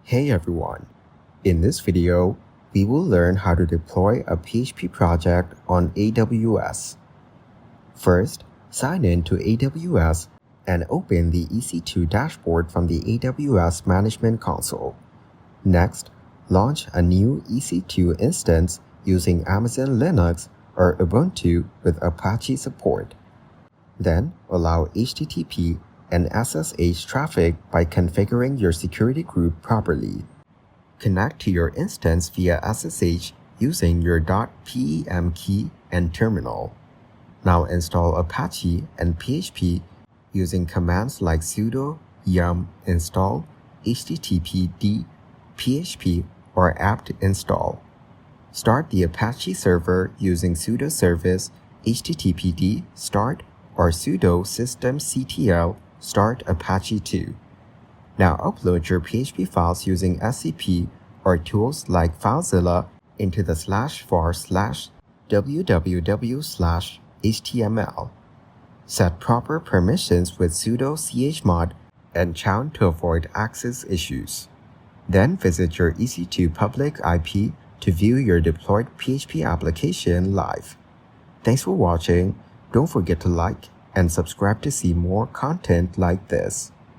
Hey everyone! In this video, we will learn how to deploy a PHP project on AWS. First, sign in to AWS and open the EC2 dashboard from the AWS Management Console. Next, launch a new EC2 instance using Amazon Linux or Ubuntu with Apache support. Then, allow HTTP and SSH traffic by configuring your security group properly. Connect to your instance via SSH using your .pem key and terminal. Now install Apache and PHP using commands like sudo yum install httpd php or apt install. Start the Apache server using sudo service httpd start or sudo systemctl start Apache 2. Now upload your PHP files using SCP or tools like FileZilla into the /var/www/html. Set proper permissions with sudo chmod and chown to avoid access issues. Then visit your EC2 public IP to view your deployed PHP application live. Thanks for watching. Don't forget to like and subscribe to see more content like this.